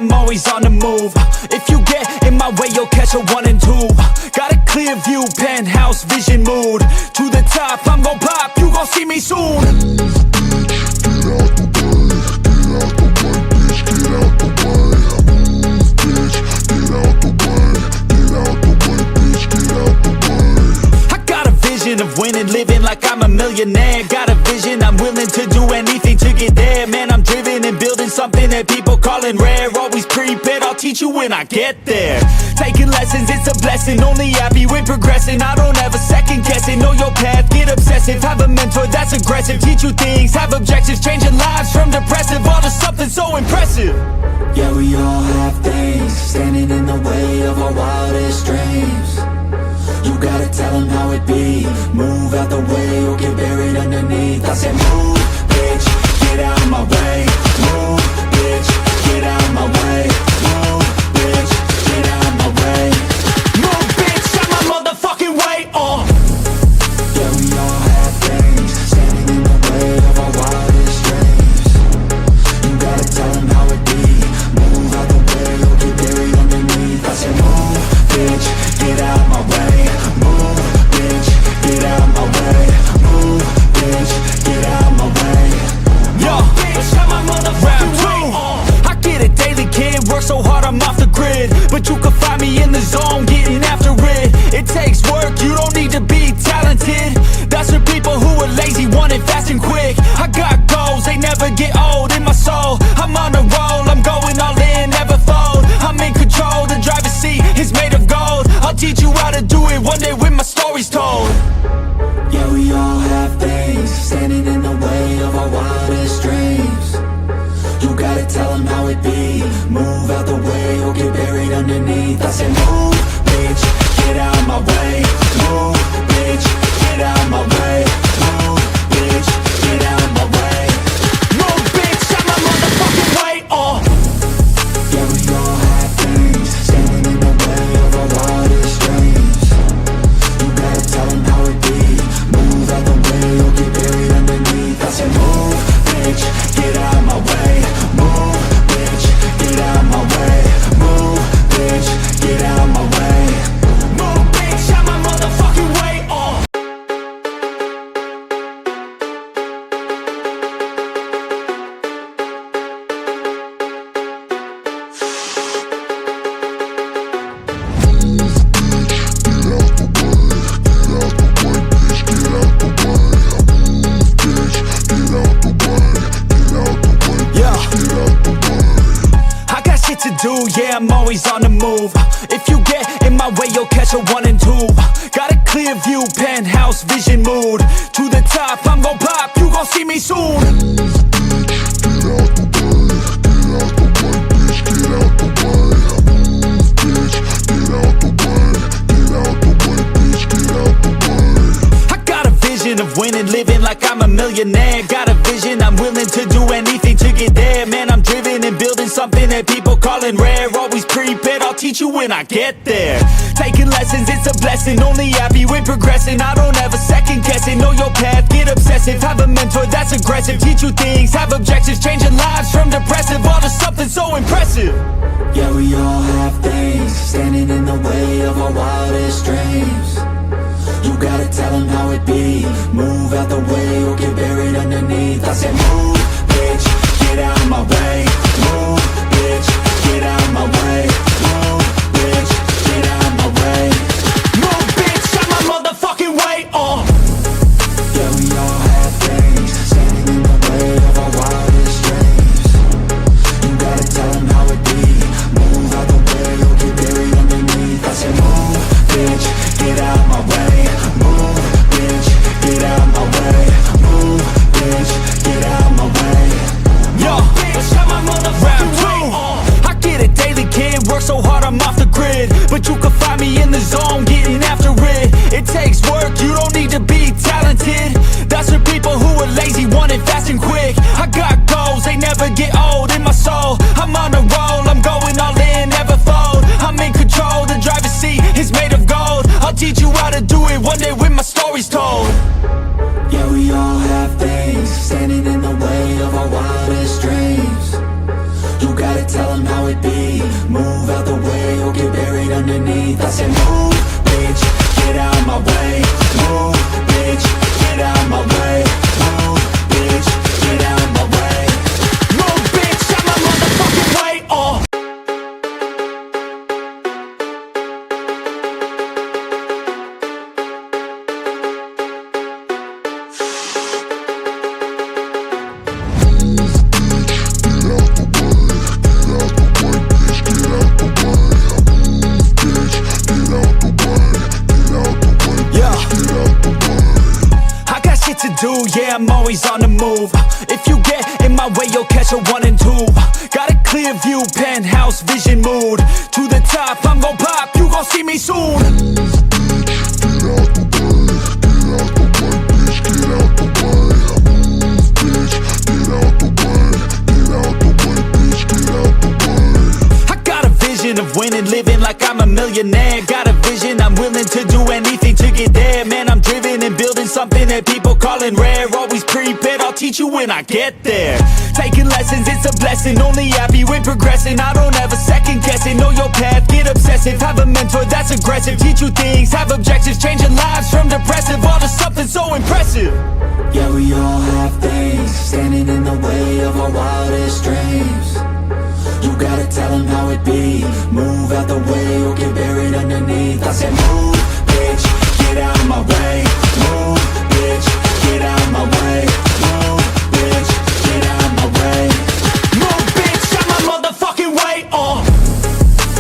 I'm always on the move. If you get in my way, you'll catch a 1 and 2. Got a clear view, penthouse vision mood. To the top, I'm gon' pop, you gon' see me soon. Of winning, living like I'm a millionaire. Got a vision, I'm willing to do anything to get there. Man, I'm driven and building something that people calling rare. Always prepared, I'll teach you when I get there. Taking lessons, it's a blessing. Only happy when progressing. I don't ever second guess it. Know your path, get obsessive. Have a mentor that's aggressive. Teach you things, have objectives. Changing lives from depressive all to something so impressive. Yeah, we all have things standing in the way of our wildest dreams. You gotta tell them how it be. Move out the way or get buried underneath. I said move, bitch, get out of my way. Move, bitch, get out of my way. Move, bitch, get out of my way. Move, bitch, out my motherfucking way. Yeah, we all have things standing in the way of our wildest dreams. You gotta tell them how it be. Move out the way or get buried underneath. I said move, bitch, get out of my way. Get out my way, move, bitch, get out my way. Yo, bitch, out my motherfucking way. I get it daily, kid, work so hard I'm off the grid. But you can find me in the zone, getting after it. It takes work, you don't need to be talented. That's for people who are lazy, want it fast and quick. I got goals, they never get old in my soul. I'm on a roll, I'm going all in, never fold. I'm in control, the driver's seat is made of gold. I'll teach you how to do it one day when my story's told. Yeah, we all have things standing in the way of our wildest dreams. You gotta tell them how it be. Move out the way or get buried underneath. I said move, bitch, get out of my way. Move, bitch, get out of my way. Move, bitch, get out of my way. Move, bitch, out my motherfucking way. Yeah, we all have things standing in the way of our wildest dreams. You gotta tell them how it be. Move out the way or get buried underneath. I said move, bitch, get out of my way. Move, bitch, get out of my way. Move, bitch, get out of my way. Move, bitch, out my motherfucking way. Yeah, I'm always on the move. If you get in my way, you'll catch a 1 and 2. Got a clear view, penthouse vision mood. To the top, I'm gon' pop, you gon' see me soon. I got a vision of winning, living like I'm a millionaire. Got a vision, I'm willing to do anything to get there. Man, I'm driven and building something that people calling rare. Always prepared, I'll teach you when I get there. Taking lessons, it's a blessing. Only happy when progressing. I don't ever second guess it. Know your path, get obsessive. Have a mentor that's aggressive. Teach you things, have objectives. Changing lives from depressive all to something so impressive. Yeah, we all have things standing in the way of our wildest dreams. You gotta tell them how it be. Move out the way or get buried underneath. I said move, bitch, get out of my way. Move, bitch, get out of my way. Move, bitch, get out of my way. Move, bitch, out my motherfucking way. Yeah, we all have things standing in the way of our wildest dreams. You gotta tell them how it be. Move out the way or get buried underneath. I said move, bitch, get out of my way. Move, bitch, get out of my way. Move, bitch, get out of my way. Yo, bitch, out my motherfucking way. I get it daily, kid, work so hard I'm off the grid. But you can find me in the zone, getting after it. It takes work, you don't need to be talented. That's for people who are lazy, want it fast and quick. I got goals, they never get old in my soul. I'm on a roll, I'm going all in, never fold. I'm in control, the driver's seat is made of gold. I'll teach you how to do it one day when my story's told. Yeah, we all have things standing in the way of our wildest dreams. You gotta tell them how it be. do, yeah, I'm always on the move. If you get in my way, you'll catch a 1 and 2. Got a clear view, penthouse vision mood. To the top, I'm gon' pop, you gon' see me soon. Of winning, living like I'm a millionaire. Got a vision, I'm willing to do anything to get there. Man, I'm driven and building something that people calling rare. Always prepared, I'll teach you when I get there. Taking lessons, it's a blessing. Only happy with progressing. I don't ever second guess it. Know your path, get obsessive. Have a mentor that's aggressive. Teach you things, have objectives, change your life.